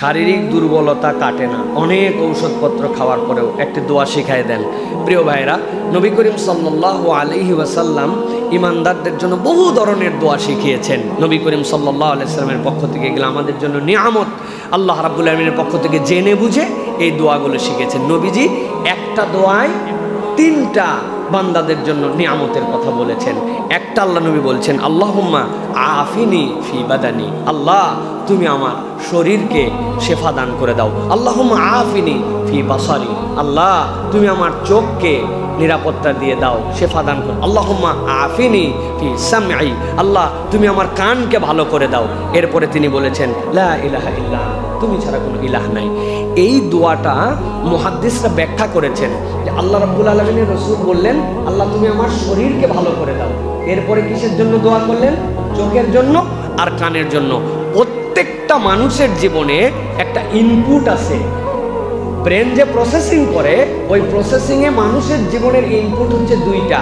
শারীরিক দুর্বলতা কাটে না, অনেক ঔষধপত্র খাওয়ার পরেও একটি দোয়া শিখায় দেন। প্রিয় ভাইরা, নবী করিম সাল্লাল্লাহু আলাইহি ওয়াসাল্লাম ইমানদারদের জন্য বহু ধরনের দোয়া শিখিয়েছেন। নবী করিম সাল্লাল্লাহু আলাইহি ওয়াসাল্লামের পক্ষ থেকে এগুলো আমাদের জন্য নিয়ামত। আল্লাহ রাব্বুল আলামিনের পক্ষ থেকে জেনে বুঝে এই দোয়াগুলো শিখেছেন। নবীজি একটা দোয়ায় তিনটা বান্দাদের জন্য নিয়ামতের কথা বলেছেন। একটা আল্লাহ নবী বলছেন, আল্লাহুম্মা আফিনি ফি বাদানি, আল্লাহ তুমি আমার শরীরকে শেফা দান করে দাও। আল্লাহুম্মা আফিনি ফি বাসারি, আল্লাহ তুমি আমার চোখকে নিরাপত্তা দিয়ে দাও, শেফা দান করো। আল্লাহুম্মা আফিনি ফি সামঈ, আল্লাহ তুমি আমার কানকে ভালো করে দাও। এরপরে তিনি বলেছেন, লা ইলাহা ইল্লা, তুমি ছাড়া কোনো ইলাহ নাই। এই দোয়াটা মুহাদ্দিসরা ব্যাখ্যা করেছেন যে আল্লাহ রাব্বুল আলামিনের রাসূল বললেন, আল্লাহ তুমি আমার শরীরকে ভালো করে দাও। এরপরে কিসের জন্য দোয়া করলেন? চোখের জন্য আর কানের জন্য। প্রত্যেকটা মানুষের জীবনে একটা ইনপুট আছে, ব্রেন যে প্রসেসিং করে, ওই প্রসেসিংয়ে মানুষের জীবনের ইনপুট হচ্ছে দুইটা,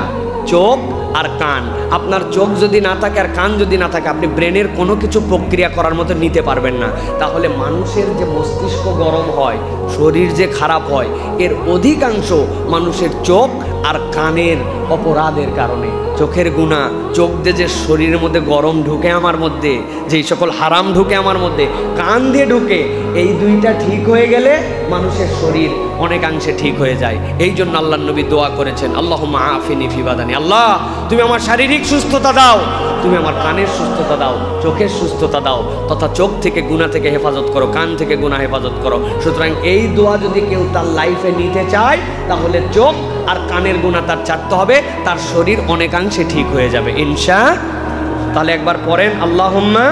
চোখ আর কান। আপনার চোখ যদি না থাকে আর কান যদি না থাকে, আপনি ব্রেনের কোনো কিছু প্রক্রিয়া করার মতো নিতে পারবেন না। তাহলে মানুষের যে মস্তিষ্ক গরম হয়, শরীর যে খারাপ হয়, এর অধিকাংশ মানুষের চোখ আর কানের অপরাধের কারণে। চোখের গুনাহ, চোখ দিয়ে যে শরীরের মধ্যে গরম ঢুকে আমার মধ্যে, যেই সকল হারাম ঢুকে আমার মধ্যে, কান দিয়ে ঢুকে, এই দুইটা ঠিক হয়ে গেলে মানুষের শরীর অনেকাংশে ঠিক হয়ে যায়। এই জন্য আল্লাহ নবী দোয়া করেছেন, আল্লাহুম্মা আফিনি ফি বাদানি, আল্লাহ তুমি আমার শারীরিক সুস্থতা দাও, তুমি আমার কানের সুস্থতা দাও, চোখের সুস্থতা দাও, তথা চোখ থেকে গুনাহ থেকে হেফাজত করো, কান থেকে গুনাহ হেফাজত করো। সুতরাং এই দোয়া যদি কেউ তার লাইফে নিতে চায়, তাহলে চোখ আর কানের গুনাহ তার ছাড়তে হবে, তার শরীর অনেকাংশে ঠিক হয়ে যাবে ইনশাআল্লাহ। তাহলে একবার পড়েন, আল্লাহুম্মা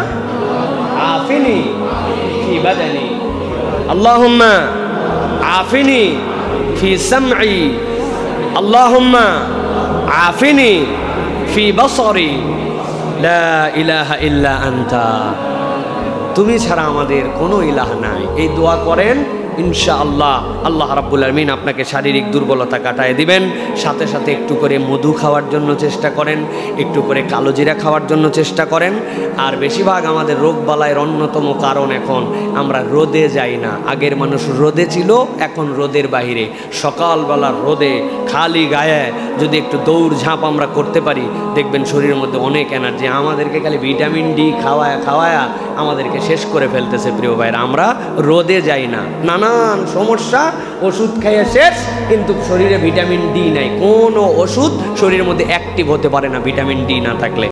আফিনি ফি বাদানি, আল্লাহুম্মা আফিনি ফি সামঈ, আল্লাহুম্মা আফিনি ফি বাসারি, লা ইলাহা ইল্লা আনতা, তুমি ছাড়া আমাদের কোনো ইলাহ নাই। এই দোয়া করেন, ইনশাআল্লাহ আল্লাহ রাব্বুল আলামিন আপনাকে শারীরিক দুর্বলতা কাটায় দিবেন। সাথে সাথে একটু করে মধু খাওয়ার জন্য চেষ্টা করেন, একটু করে কালো জিরা খাওয়ার জন্য চেষ্টা করেন। আর বেশিরভাগ আমাদের রোগ বালাইয়ের অন্যতম কারণ, এখন আমরা রোদে যাই না। আগের মানুষ রোদে ছিল, এখন রোদের বাহিরে। সকালবেলার রোদে খালি গায়ে যদি একটু দৌড় ঝাঁপ আমরা করতে পারি, দেখবেন শরীরের মধ্যে অনেক এনার্জি। আমাদেরকে খালি ভিটামিন ডি খাওয়ায়া খাওয়ায়া আমাদেরকে শেষ করে ফেলতেছে। প্রিয় ভাইরা, আমরা রোদে যাই না, নানান সমস্যা, ওষুধ খাইয়ে শেষ, কিন্তু শরীরে ভিটামিন ডি নাই। কোনো ওষুধ শরীরের মধ্যে অ্যাক্টিভ হতে পারে না ভিটামিন ডি না থাকলে।